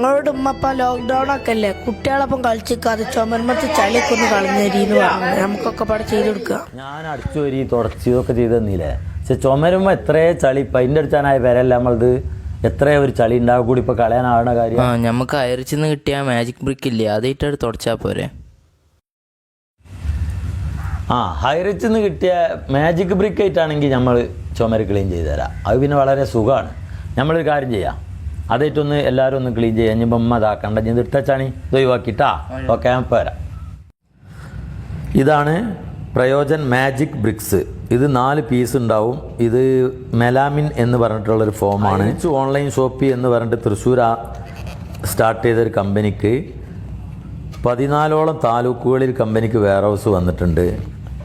നിങ്ങളോട് ഉമ്മപ്പ ലോക്ക്ഡൗൺ ഒക്കെ അല്ലേ, കുട്ടികളൊപ്പം കളിച്ചിക്കാതെ ചുമരുമത്ത് ചളിയൊക്കെ ഒന്ന് കളഞ്ഞേരിന്ന് പറഞ്ഞു. നമുക്കൊക്കെ പാടെ ചെയ്ത് കൊടുക്കുക. ഞാൻ അടിച്ചു വരി തുടച്ച് ഇതൊക്കെ ചെയ്ത് തന്നില്ലേ. പക്ഷെ ചുമരുമ്പോൾ എത്രയേ ചളി പെയിൻ്റ് അടിച്ചാനായ വരല്ല നമ്മളത്. എത്രയോ ഒരു ചളി ഉണ്ടാവും കൂടി ഇപ്പോൾ കളയാനാവുന്ന കാര്യം. നമുക്ക് അയറിച്ചിന്ന് കിട്ടിയ മാജിക് ബ്രിക്ക് ഇല്ലേ, അതായിട്ട് തുടച്ചാൽ പോരെ. ഹൈറിച്ചിൽ നിന്ന് കിട്ടിയ മാജിക് ബ്രിക്ക് ആയിട്ടാണെങ്കിൽ നമ്മൾ ചുമര് ക്ലീൻ ചെയ്ത് തരാം. അത് പിന്നെ വളരെ സുഖമാണ്. നമ്മളൊരു കാര്യം ചെയ്യാം, അതായിട്ടൊന്ന് എല്ലാവരും ഒന്ന് ക്ലീൻ ചെയ്യാം. ഇനി ഉമ്മ ഇതാക്കണ്ട, ഇത് ഇട്ടാച്ചാണി ഇത് ഒഴിവാക്കിയിട്ടാ. ഓക്കെ, ഞാൻ പോരാം. ഇതാണ് പ്രയോജൻ മാജിക് ബ്രിക്സ്. ഇത് 4 പീസ് ഉണ്ടാവും. ഇത് മെലാമിൻ എന്ന് പറഞ്ഞിട്ടുള്ളൊരു ഫോമാണ്. ഓൺലൈൻ ഷോപ്പി എന്ന് പറഞ്ഞിട്ട് തൃശ്ശൂർ സ്റ്റാർട്ട് ചെയ്തൊരു കമ്പനിക്ക് 14ഓളം താലൂക്കുകളിൽ കമ്പനിക്ക് വെയർ ഹൗസ് വന്നിട്ടുണ്ട്.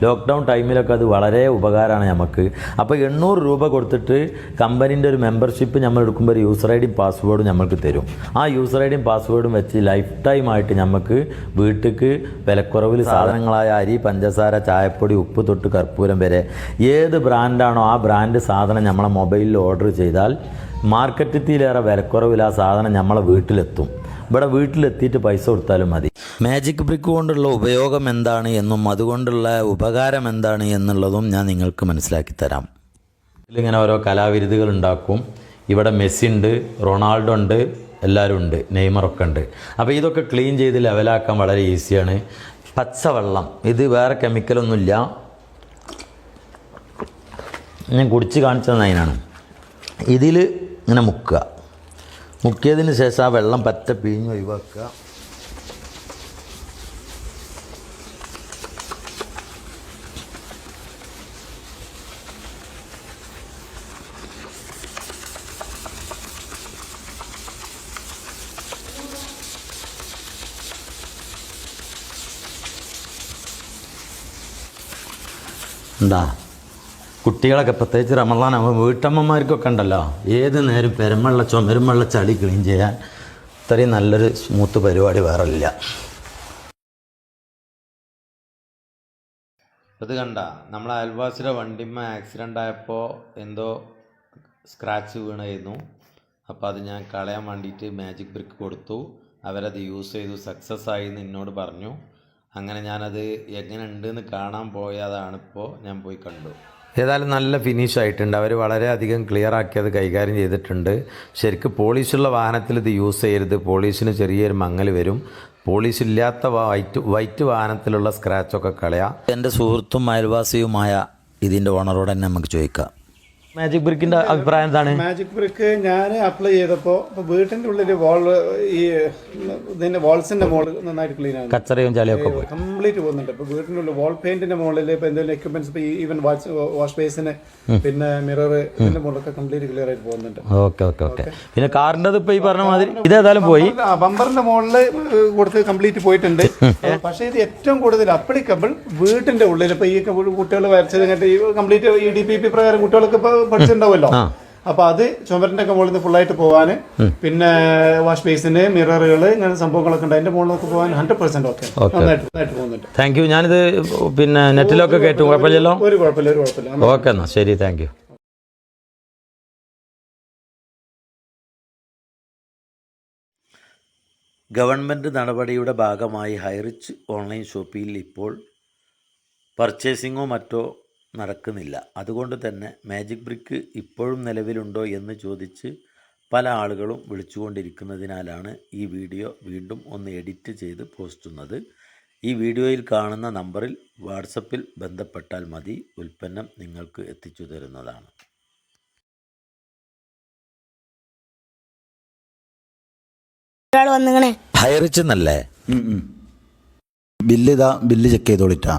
ലോക്ക്ഡൗൺ ടൈമിലൊക്കെ അത് വളരെ ഉപകാരമാണ് നമുക്ക്. അപ്പോൾ 800 രൂപ കൊടുത്തിട്ട് കമ്പനീൻ്റെ ഒരു മെമ്പർഷിപ്പ് നമ്മൾ എടുക്കുമ്പോൾ ഒരു യൂസർ ഐ ഡിയും പാസ്വേഡും നമ്മൾക്ക് തരും. ആ യൂസർ ഐ ഡിയും പാസ്വേഡും വെച്ച് ലൈഫ് ടൈം ആയിട്ട് നമുക്ക് വീട്ടിലേക്ക് വിലക്കുറവിൽ സാധനങ്ങളായ അരി, പഞ്ചസാര, ചായപ്പൊടി, ഉപ്പ് തൊട്ട് കർപ്പൂരം വരെ ഏത് ബ്രാൻഡാണോ ആ ബ്രാൻഡ് സാധനം നമ്മളെ മൊബൈലിൽ ഓർഡർ ചെയ്താൽ മാർക്കറ്റിലേറെ വിലക്കുറവിൽ ആ സാധനം നമ്മളെ വീട്ടിലെത്തും. ഇവിടെ വീട്ടിലെത്തിയിട്ട് പൈസ കൊടുത്താലും മതി. മാജിക് ബ്രിക്ക് കൊണ്ടുള്ള ഉപയോഗം എന്താണ് എന്നും അതുകൊണ്ടുള്ള ഉപകാരം എന്താണ് എന്നുള്ളതും ഞാൻ നിങ്ങൾക്ക് മനസ്സിലാക്കി തരാം. ഇതിലിങ്ങനെ ഓരോ കലാവിരുതുകൾ ഉണ്ടാക്കും. ഇവിടെ മെസ്സി ഉണ്ട്, റൊണാൾഡോ ഉണ്ട്, എല്ലാവരും ഉണ്ട്, നെയ്മറൊക്കെ ഉണ്ട്. അപ്പോൾ ഇതൊക്കെ ക്ലീൻ ചെയ്ത് ലെവലാക്കാൻ വളരെ ഈസിയാണ്. പച്ചവെള്ളം, ഇത് വേറെ കെമിക്കലൊന്നുമില്ല. ഞാൻ കുടിച്ച് കാണിച്ചത് അതിനാണ്. ഇതിൽ ഇങ്ങനെ മുക്കിയതിന് ശേഷം ആ വെള്ളം പറ്റ പിഴിഞ്ഞ് ഒഴിവാക്കുക. എന്താ കുട്ടികളൊക്കെ പ്രത്യേകിച്ച് റമളാൻ വീട്ടമ്മമാർക്കൊക്കെ ഉണ്ടല്ലോ, ഏത് നേരം പെരുമള്ള ചുമരുമുള്ള ചളി ക്ലീൻ ചെയ്യാൻ ഇത്രയും നല്ലൊരു സ്മൂത്ത് പരിപാടി വേറെ ഇല്ല. ഇത് കണ്ട, നമ്മളെ അയൽവാസിയുടെ വണ്ടിമ്മ ആക്സിഡൻ്റ് ആയപ്പോൾ എന്തോ സ്ക്രാച്ച് വീണായിരുന്നു. അപ്പോൾ അത് ഞാൻ കളയാൻ വേണ്ടിയിട്ട് മാജിക് ബ്രിക്ക് കൊടുത്തു. അവരത് യൂസ് ചെയ്തു, സക്സസ് ആയി എന്ന് എന്നോട് പറഞ്ഞു. അങ്ങനെ ഞാനത് എങ്ങനെ ഉണ്ടെന്ന് കാണാൻ പോയതാണിപ്പോൾ ഞാൻ പോയി കണ്ടു. ഏതായാലും നല്ല ഫിനിഷ് ആയിട്ടുണ്ട്. അവർ വളരെയധികം ക്ലിയർ ആക്കി അത് കൈകാര്യം ചെയ്തിട്ടുണ്ട്. ശരിക്കും പോളിഷുള്ള വാഹനത്തിൽ ഇത് യൂസ് ചെയ്യരുത്. പോളിഷിന് ചെറിയൊരു മങ്ങൽ വരും. പോളിഷ് ഇല്ലാത്ത വൈറ്റ് വാഹനത്തിലുള്ള സ്ക്രാച്ചൊക്കെ കളയാം. എൻ്റെ സുഹൃത്തും അയൽവാസിയുമായ ഇതിൻ്റെ ഓണറോട് തന്നെ നമുക്ക് ചോദിക്കാം. മാജിക് ബ്രിക്കിന്റെ അഭിപ്രായം എന്താണ്? മാജിക് ബ്രിക്ക് ഞാൻ അപ്ലൈ ചെയ്തപ്പോൾ വീട്ടിന്റെ ഉള്ളിൽ ഇതിന്റെ വാൾസിന്റെ മോള് നന്നായിട്ട് ക്ലീൻ ആണ്. കച്ചറയും ചളിയൊക്കെ കംപ്ലീറ്റ് പോകുന്നുണ്ട്. ഇപ്പൊ വീട്ടിന്റെ ഉള്ളിൽ വാൾ പെയിന്റിന്റെ മുകളിൽ ഇപ്പൊ എന്തെങ്കിലും എക്യുപ്മെന്റ്സ് ഈവൻ വാഷ് ബേസിന് പിന്നെ മിറർ ഇതിന്റെ മുകളിലൊക്കെ കംപ്ലീറ്റ് ക്ലിയർ ആയിട്ട് പോകുന്നുണ്ട്. ഓക്കെ. പിന്നെ കാറിന്റെ ഇപ്പൊ ഈ പറഞ്ഞ മാതിരി ഇതേതായാലും പോയി, ബമ്പറിന്റെ മുകളിൽ കൊടുത്ത് കംപ്ലീറ്റ് പോയിട്ടുണ്ട്. പക്ഷേ ഇത് ഏറ്റവും കൂടുതൽ അപ്ലിക്കബിൾ വീട്ടിന്റെ ഉള്ളിൽ ഇപ്പൊ ഈ കുട്ടികൾ വരച്ചത് കംപ്ലീറ്റ് ഈ DPP പ്രകാരം കുട്ടികൾക്ക് ഇപ്പൊ പഠിച്ചിട്ടുണ്ടാവുമല്ലോ. അപ്പൊ അത് ചുമരിന്റെ ഒക്കെ മുകളിൽ നിന്ന് ഫുള്ളായിട്ട് പോകാന്, പിന്നെ വാഷ് ബേസിന് മിററുകൾ ഇങ്ങനെ സംഭവങ്ങളൊക്കെ ഉണ്ട്, അതിന്റെ മുകളിലൊക്കെ പോകാൻ 100% ഓക്കെ നന്നായിട്ട് പോകുന്നുണ്ട്. Thank you. ഞാനിത് പിന്നെ നെറ്റിലൊക്കെ കേട്ടു, കുഴപ്പമില്ലല്ലോ? ഒരു കുഴപ്പമില്ല. ഓക്കെ, എന്നാ ശരി, താങ്ക് യു. ഗവൺമെൻറ് നടപടിയുടെ ഭാഗമായി ഹൈറിച്ച് ഓൺലൈൻ ഷോപ്പിൽ ഇപ്പോൾ പർച്ചേസിങ്ങോ മറ്റോ നടക്കുന്നില്ല. അതുകൊണ്ട് തന്നെ മാജിക് ബ്രിക്ക് ഇപ്പോഴും നിലവിലുണ്ടോ എന്ന് ചോദിച്ച് പല ആളുകളും വിളിച്ചുകൊണ്ടിരിക്കുന്നതിനാലാണ് ഈ വീഡിയോ വീണ്ടും ഒന്ന് എഡിറ്റ് ചെയ്ത് പോസ്റ്റുന്നത്. ഈ വീഡിയോയിൽ കാണുന്ന നമ്പറിൽ വാട്സപ്പിൽ ബന്ധപ്പെട്ടാൽ മതി, ഉൽപ്പന്നം നിങ്ങൾക്ക് എത്തിച്ചു തരുന്നതാണ്. ഹൈറിച്ച് എന്നല്ലേ? ബില്ല് ചെക്ക് ചെയ്തോളിട്ടാ.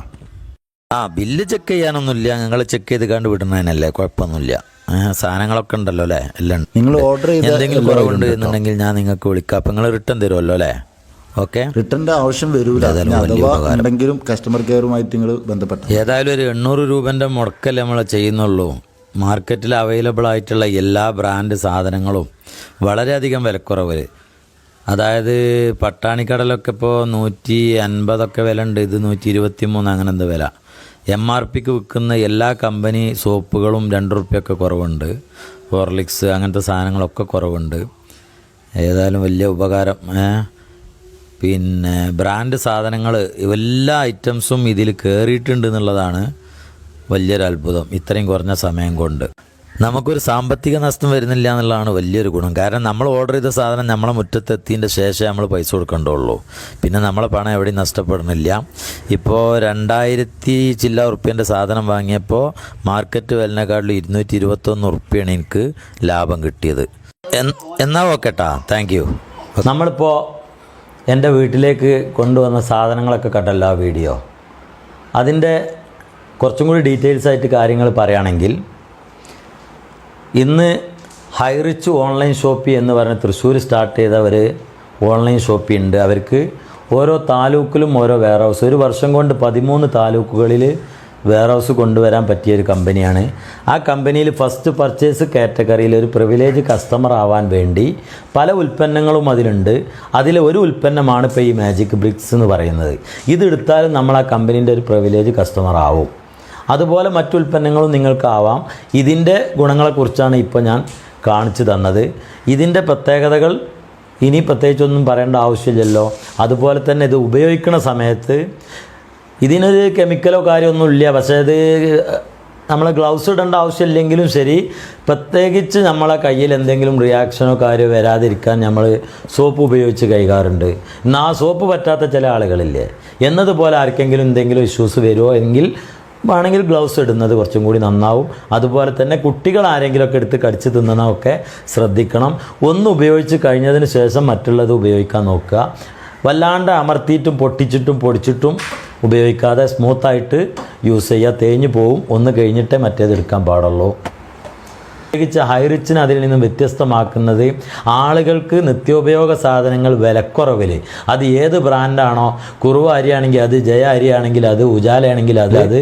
ബില്ല് ചെക്ക് ചെയ്യാനൊന്നുമില്ല, നിങ്ങൾ ചെക്ക് ചെയ്ത് കണ്ട് വിടുന്നതിനല്ലേ, കുഴപ്പമൊന്നുമില്ല. സാധനങ്ങളൊക്കെ ഉണ്ടല്ലോ അല്ലേ, എല്ലാം. നിങ്ങൾ ഓർഡർ ചെയ്ത് എന്തെങ്കിലും കുറവുണ്ട് എന്നുണ്ടെങ്കിൽ ഞാൻ നിങ്ങൾക്ക് വിളിക്കാം. അപ്പം നിങ്ങൾ റിട്ടേൺ തരുമല്ലോ അല്ലേ? ഓക്കെ, റിട്ടേണിന്റെ ആവശ്യം വരൂല. എന്തെങ്കിലും കസ്റ്റമർ കെയറുമായിട്ട് നിങ്ങൾ ബന്ധപ്പെട്ട ഏതായാലും ഒരു 800 രൂപൻ്റെ മുടക്കല്ലേ നമ്മൾ ചെയ്യുന്നുള്ളൂ. മാർക്കറ്റിൽ അവൈലബിൾ ആയിട്ടുള്ള എല്ലാ ബ്രാൻഡ് സാധനങ്ങളും വളരെയധികം വിലക്കുറവ്. അതായത് പട്ടാണിക്കടലൊക്കെ ഇപ്പോൾ 150 വില ഉണ്ട്, ഇത് 123 അങ്ങനെ എന്ത് വില. MRPക്ക് വിൽക്കുന്ന എല്ലാ കമ്പനി സോപ്പുകളും 2 റുപ്യൊക്കെ കുറവുണ്ട്. ഹോർലിക്സ് അങ്ങനത്തെ സാധനങ്ങളൊക്കെ കുറവുണ്ട്. ഏതായാലും വലിയ ഉപകാരം. പിന്നെ ബ്രാൻഡ് സാധനങ്ങൾ എല്ലാ ഐറ്റംസും ഇതിൽ കയറിയിട്ടുണ്ട് എന്നുള്ളതാണ് വലിയൊരു അത്ഭുതം. ഇത്രയും കുറഞ്ഞ സമയം കൊണ്ട് നമുക്കൊരു സാമ്പത്തിക നഷ്ടം വരുന്നില്ല എന്നുള്ളതാണ് വലിയൊരു ഗുണം. കാരണം നമ്മൾ ഓർഡർ ചെയ്ത സാധനം നമ്മളെ മുറ്റത്തെത്തിയതിൻ്റെ ശേഷമേ നമ്മൾ പൈസ കൊടുക്കേണ്ടുള്ളൂ. പിന്നെ നമ്മളെ പണം എവിടെയും നഷ്ടപ്പെടുന്നില്ല. ഇപ്പോൾ 2000 ചില്ല ഉറുപ്പ്യൻ്റെ സാധനം വാങ്ങിയപ്പോൾ മാർക്കറ്റ് വിലനെക്കാട്ടിലും 221 ഉറുപ്പ്യാണ് എനിക്ക് ലാഭം കിട്ടിയത്. എന്നാൽ ഓക്കെട്ടാ, താങ്ക് യു. നമ്മളിപ്പോൾ എൻ്റെ വീട്ടിലേക്ക് കൊണ്ടുവന്ന സാധനങ്ങളൊക്കെ കണ്ടല്ലോ ആ വീഡിയോ. അതിൻ്റെ കുറച്ചും കൂടി ഡീറ്റെയിൽസ് ആയിട്ട് കാര്യങ്ങൾ പറയുകയാണെങ്കിൽ, ഇന്ന് ഹൈറിച്ച് ഓൺലൈൻ ഷോപ്പി എന്ന് പറഞ്ഞ് തൃശ്ശൂർ സ്റ്റാർട്ട് ചെയ്ത ഒരു ഓൺലൈൻ ഷോപ്പി ഉണ്ട്. അവർക്ക് ഓരോ താലൂക്കിലും ഓരോ വെയർ ഹൗസ്, ഒരു വർഷം കൊണ്ട് 13 താലൂക്കുകളിൽ വെയർ ഹൗസ് കൊണ്ടുവരാൻ പറ്റിയൊരു കമ്പനിയാണ്. ആ കമ്പനിയിൽ ഫസ്റ്റ് പർച്ചേസ് കാറ്റഗറിയിൽ ഒരു പ്രിവിലേജ് കസ്റ്റമർ ആവാൻ വേണ്ടി പല ഉൽപ്പന്നങ്ങളും അതിലുണ്ട്. അതിലെ ഒരു ഉൽപ്പന്നമാണ് ഇപ്പോൾ ഈ മാജിക് ബ്രിക്സ് എന്ന് പറയുന്നത്. ഇതെടുത്താലും നമ്മൾ ആ കമ്പനീൻ്റെ ഒരു പ്രിവിലേജ് കസ്റ്റമർ ആവും. അതുപോലെ മറ്റു ഉൽപ്പന്നങ്ങളും നിങ്ങൾക്കാവാം. ഇതിൻ്റെ ഗുണങ്ങളെക്കുറിച്ചാണ് ഇപ്പോൾ ഞാൻ കാണിച്ചു തന്നത്. ഇതിൻ്റെ പ്രത്യേകതകൾ ഇനി പ്രത്യേകിച്ചൊന്നും പറയേണ്ട ആവശ്യമില്ലല്ലോ. അതുപോലെ തന്നെ ഇത് ഉപയോഗിക്കുന്ന സമയത്ത് ഇതിനൊരു കെമിക്കലോ കാര്യമൊന്നും ഇല്ല. പക്ഷേ ഇത് നമ്മൾ ഗ്ലൗസ് ഇടേണ്ട ആവശ്യമില്ലെങ്കിലും ശരി, പ്രത്യേകിച്ച് നമ്മളെ കയ്യിൽ എന്തെങ്കിലും റിയാക്ഷനോ കാര്യമോ വരാതിരിക്കാൻ നമ്മൾ സോപ്പ് ഉപയോഗിച്ച് കഴുകാറുണ്ട്. എന്നാൽ ആ സോപ്പ് പറ്റാത്ത ചില ആളുകളില്ലേ, എന്നതുപോലെ ആർക്കെങ്കിലും എന്തെങ്കിലും ഇഷ്യൂസ് വരുമോ എങ്കിൽ വേണമെങ്കിൽ ഗ്ലൗസ് ഇടുന്നത് കുറച്ചും കൂടി നന്നാവും. അതുപോലെ തന്നെ കുട്ടികൾ ആരെങ്കിലുമൊക്കെ എടുത്ത് കടിച്ച് തിന്നണമൊക്കെ ശ്രദ്ധിക്കണം. ഒന്ന് ഉപയോഗിച്ച് കഴിഞ്ഞതിന് ശേഷം മറ്റുള്ളത് ഉപയോഗിക്കാൻ നോക്കുക. വല്ലാണ്ട് അമർത്തിയിട്ടും പൊട്ടിച്ചിട്ടും പൊടിച്ചിട്ടും ഉപയോഗിക്കാതെ സ്മൂത്തായിട്ട് യൂസ് ചെയ്യുക. തേഞ്ഞു പോവും. ഒന്ന് കഴിഞ്ഞിട്ടേ മറ്റേത് എടുക്കാൻ പാടുള്ളൂ. പ്രത്യേകിച്ച് ഹൈറിച്ചിന് അതിൽ നിന്നും വ്യത്യസ്തമാക്കുന്നത് ആളുകൾക്ക് നിത്യോപയോഗ സാധനങ്ങൾ വിലക്കുറവിൽ, അത് ഏത് ബ്രാൻഡാണോ, കുറുവ അരിയാണെങ്കിൽ അത്, ജയ അരിയാണെങ്കിൽ അത്, ഉജാലയാണെങ്കിൽ അത്,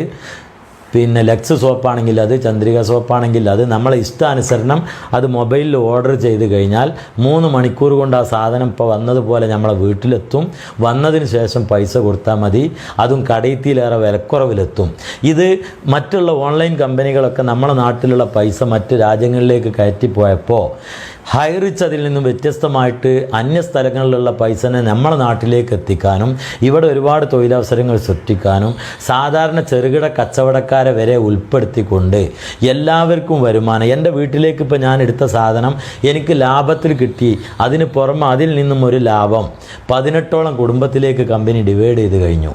പിന്നെ ലക്സ് സോപ്പാണെങ്കിൽ അത്, ചന്ദ്രിക സോപ്പാണെങ്കിൽ അത്, നമ്മളെ ഇഷ്ടാനുസരണം അത് മൊബൈലിൽ ഓർഡർ ചെയ്ത് കഴിഞ്ഞാൽ 3 മണിക്കൂർ കൊണ്ട് ആ സാധനം ഇപ്പോൾ വന്നതുപോലെ നമ്മളെ വീട്ടിലെത്തും. വന്നതിന് ശേഷം പൈസ കൊടുത്താൽ മതി. അതും കടയിത്തിയിലേറെ വിലക്കുറവിലെത്തും. ഇത് മറ്റുള്ള ഓൺലൈൻ കമ്പനികളൊക്കെ നമ്മളെ നാട്ടിലുള്ള പൈസ മറ്റ് രാജ്യങ്ങളിലേക്ക് കയറ്റിപ്പോയപ്പോൾ ഹൈറിച്ച് അതിൽ നിന്നും വ്യത്യസ്തമായിട്ട് അന്യ സ്ഥലങ്ങളിലുള്ള പൈസനെ നമ്മളെ നാട്ടിലേക്ക് എത്തിക്കാനും ഇവിടെ ഒരുപാട് തൊഴിലവസരങ്ങൾ സൃഷ്ടിക്കാനും സാധാരണ ചെറുകിട കച്ചവടക്കാരെ വരെ ഉൾപ്പെടുത്തിക്കൊണ്ട് എല്ലാവർക്കും വരുമാനം. എൻ്റെ വീട്ടിലേക്ക് ഇപ്പോൾ ഞാൻ എടുത്ത സാധനം എനിക്ക് ലാഭത്തിൽ കിട്ടി. അതിന് പുറമെ അതിൽ നിന്നും ഒരു ലാഭം 18ഓളം കുടുംബത്തിലേക്ക് കമ്പനി ഡിവൈഡ് ചെയ്ത് കഴിഞ്ഞു.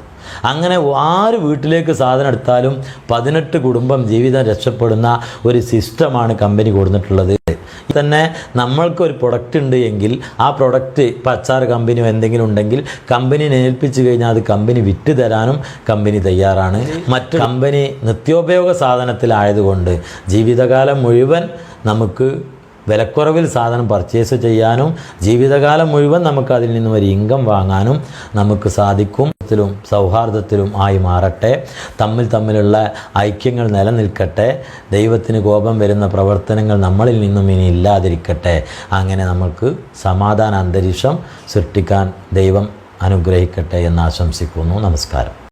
അങ്ങനെ ആര് വീട്ടിലേക്ക് സാധനം എടുത്താലും 18 കുടുംബം ജീവിതം രക്ഷപ്പെടുന്ന ഒരു സിസ്റ്റമാണ് കമ്പനി കൊടുത്തിട്ടുള്ളത്. തന്നെ നമ്മൾക്കൊരു പ്രൊഡക്റ്റ് ഉണ്ട് എങ്കിൽ ആ പ്രൊഡക്റ്റ് ഇപ്പോൾ അച്ചാർ കമ്പനിയോ എന്തെങ്കിലും ഉണ്ടെങ്കിൽ കമ്പനിനെ ഏൽപ്പിച്ചു കഴിഞ്ഞാൽ അത് കമ്പനി വിറ്റ് തരാനും കമ്പനി തയ്യാറാണ്. മറ്റ് കമ്പനി നിത്യോപയോഗ സാധനത്തിലായതുകൊണ്ട് ജീവിതകാലം മുഴുവൻ നമുക്ക് വിലക്കുറവിൽ സാധനം പർച്ചേസ് ചെയ്യാനും ജീവിതകാലം മുഴുവൻ നമുക്ക് അതിൽ നിന്നും ഒരു ഇൻകം വാങ്ങാനും നമുക്ക് സാധിക്കും. സൗഹാർദ്ദത്തിലും ആയി മാറട്ടെ. തമ്മിലുള്ള ഐക്യങ്ങൾ നിലനിൽക്കട്ടെ. ദൈവത്തിന് കോപം വരുന്ന പ്രവർത്തനങ്ങൾ നമ്മളിൽ നിന്നും ഇനി ഇല്ലാതിരിക്കട്ടെ. അങ്ങനെ നമുക്ക് സമാധാന അന്തരീക്ഷം സൃഷ്ടിക്കാൻ ദൈവം അനുഗ്രഹിക്കട്ടെ എന്ന് ആശംസിക്കുന്നു. നമസ്കാരം.